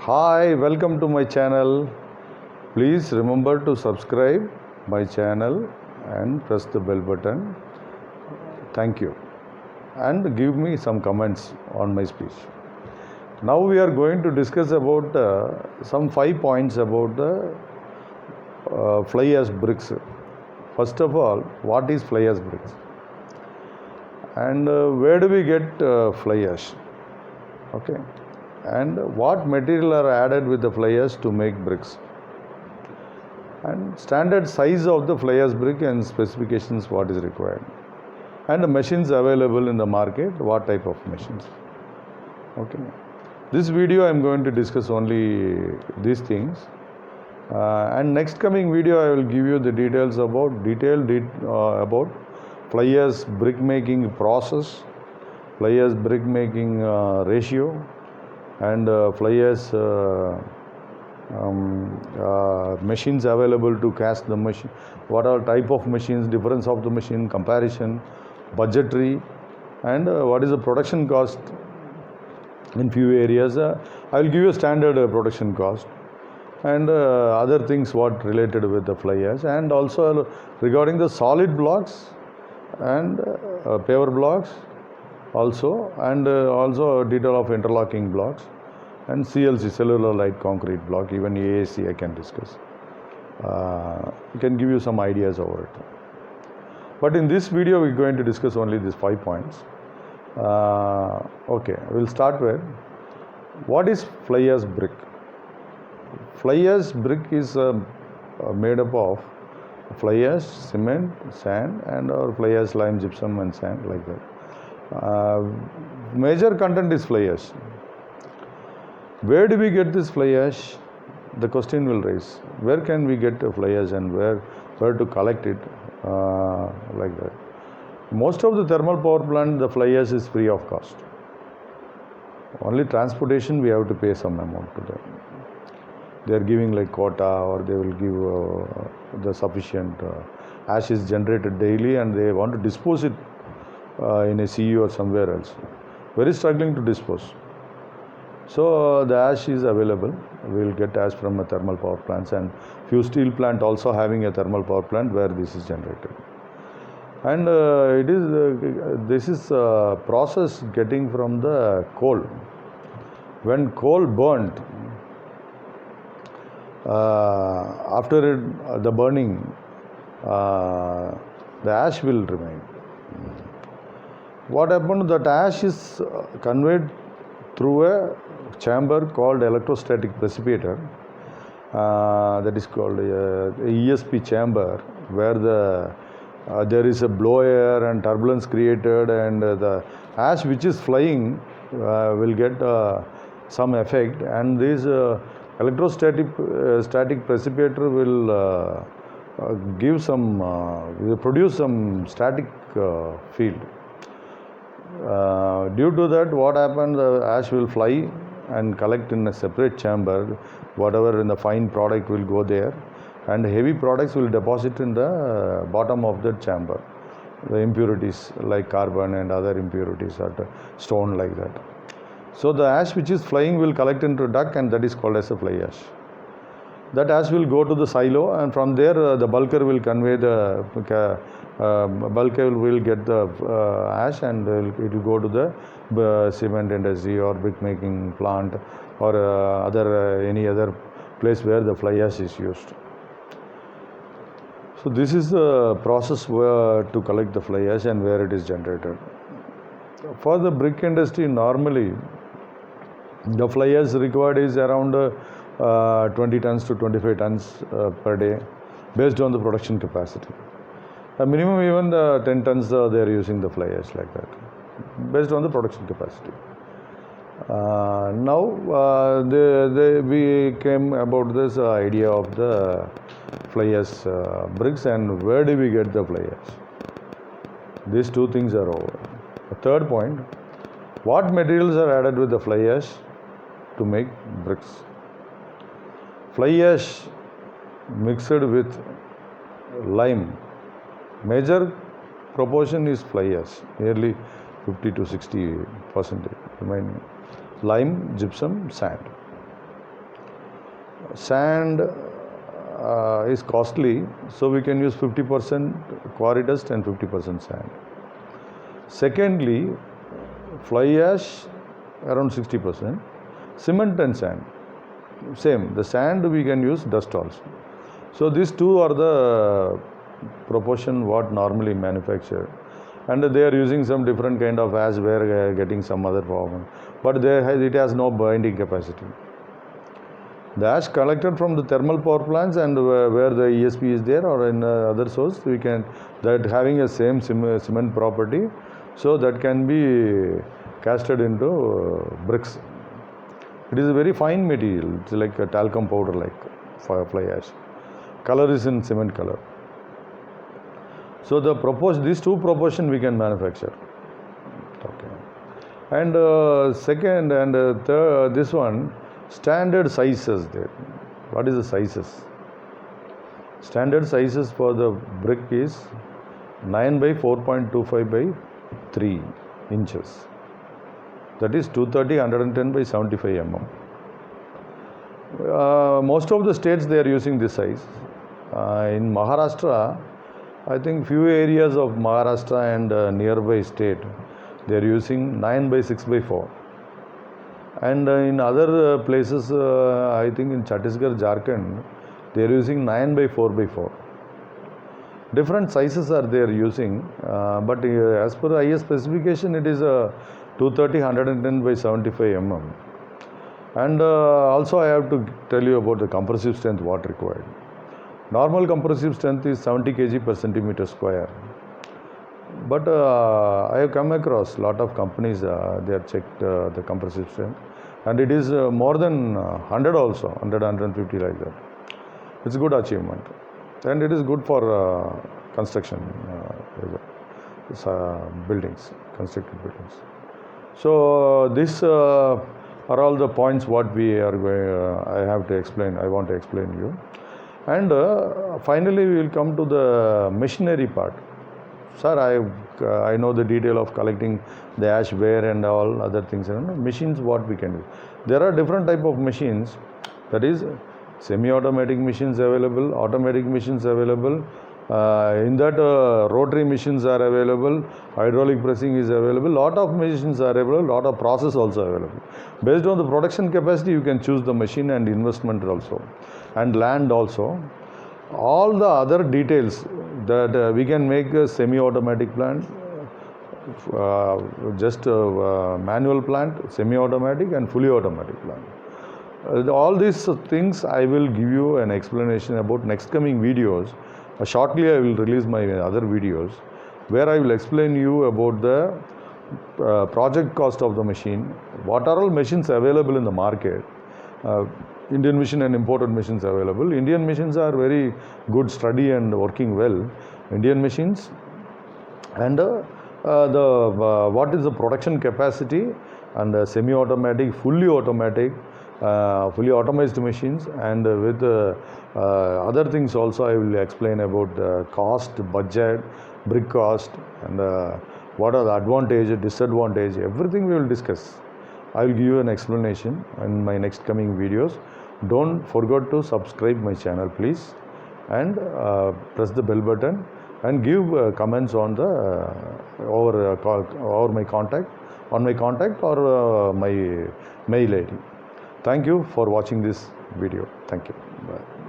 Hi, welcome to my channel. Please remember to subscribe my channel and press the bell button. Thank you. And give me some comments on my speech. Now we are going to discuss about some 5 points about the fly ash bricks. First of all, what is fly ash bricks? And where do we get fly ash? Okay. And what material are added with the fly ash to make bricks? And standard size of the fly ash brick and specifications what is required. And the machines available in the market, what type of machines. Okay. This video I am going to discuss only these things. And next coming video I will give you the details about about fly ash brick making process, fly ash brick making ratio, and fly ash machines available to cast the machine, what are type of machines, difference of the machine, comparison, budgetary, and what is the production cost in few areas. I will give you a standard production cost and other things what related with the fly ash, and also regarding the solid blocks and paver blocks also, and also detail of interlocking blocks and CLC, cellular light concrete block, even AAC I can discuss. I can give you some ideas over it. But in this video we are going to discuss only these 5 points. Okay, we will start with what is fly ash brick. Fly ash brick is made up of fly ash, cement, sand, and or fly ash, lime, gypsum and sand, like that. Major content is fly ash. Where do we get this fly ash? The question will raise. Where can we get fly ash and where to collect it, like that. Most of the thermal power plant, the fly ash is free of cost. Only transportation we have to pay some amount to them. They are giving like quota, or they will give the sufficient ash is generated daily, and they want to dispose it in a CU or somewhere else. Very struggling to dispose. So the ash is available. We will get ash from a thermal power plants, and few steel plant also having a thermal power plant where this is generated. And this is process getting from the coal. When coal burnt, after the burning, the ash will remain. What happened? That ash is conveyed through a chamber called electrostatic precipitator, that is called ESP chamber, where there is a blow air and turbulence created, and the ash which is flying will get some effect, and this electrostatic static precipitator will give some will produce some static field. Due to that, what happens, the ash will fly and collect in a separate chamber. Whatever in the fine product will go there, and heavy products will deposit in the bottom of the chamber. The impurities like carbon and other impurities are stone, like that. So the ash which is flying will collect into duct, and that is called as a fly ash. That ash will go to the silo, and from there the bulker will convey the bulker will get the ash, and it will go to the cement industry or brick making plant, or any other place where the fly ash is used. So this is the process to collect the fly ash and where it is generated. For the brick industry, normally the fly ash required is around 20 tons to 25 tons per day, based on the production capacity. Minimum even 10 tons they are using the fly ash, like that, based on the production capacity. Now we came about this idea of the fly ash bricks, and where do we get the fly ash? These two things are over. The third point, what materials are added with the fly ash to make bricks? Fly ash mixed with lime. Major proportion is fly ash, nearly 50 to 60%. Remaining lime, gypsum, sand. Sand is costly, so we can use 50% quarry dust and 50% sand. Secondly, fly ash around 60%, cement and sand. Same, the sand we can use dust also. So these two are the proportion what normally manufactured, and they are using some different kind of ash where getting some other problem, but it has no binding capacity. The ash collected from the thermal power plants and where the ESP is there or in other source, we can that having a same cement property, so that can be casted into bricks. It is a very fine material. It's like a talcum powder, like fly ash. Color is in cement color. So these two proportion we can manufacture. Okay. And second and third, this one, standard sizes there. What is the sizes? Standard sizes for the brick is 9 by 4.25 by 3 inches. That is 230, 110 by 75 mm. Most of the states they are using this size. In Maharashtra, I think few areas of Maharashtra and nearby state, they are using 9 by 6 by 4. And in other places, I think in Chhattisgarh, Jharkhand, they are using 9 by 4 by 4. Different sizes are they are using, but as per IS specification, it is 230, 110 by 75 mm. And also I have to tell you about the compressive strength what required. Normal compressive strength is 70 kg per centimeter square. But I have come across a lot of companies, they have checked the compressive strength, and it is more than 100 also, 100, 150 like that. It's a good achievement, and it is good for construction buildings, constructed buildings. So this are all the points what we are going, I have to explain, I want to explain you. And finally we will come to the machinery part. Sir, I know the detail of collecting the ash ware and all other things. Machines what we can do. There are different type of machines, that is semi-automatic machines available, automatic machines available. In that rotary machines are available, hydraulic pressing is available, lot of machines are available, lot of process also available. Based on the production capacity, you can choose the machine and investment also, and land also. All the other details that we can make a semi-automatic plant, just manual plant, semi-automatic and fully automatic plant. All these things I will give you an explanation about next coming videos. Shortly I will release my other videos where I will explain you about the project cost of the machine, what are all machines available in the market, Indian machine and imported machines available. Indian machines are very good, steady and working well. Indian machines, and what is the production capacity, and semi-automatic, fully automatic, fully automized machines, and with other things also I will explain about the cost, budget, brick cost, and what are the advantage, disadvantage, everything we will discuss. I will give you an explanation in my next coming videos. Don't forget to subscribe my channel please, and press the bell button and give comments on the or my contact or my mail ID. Thank you for watching this video. Thank you. Bye.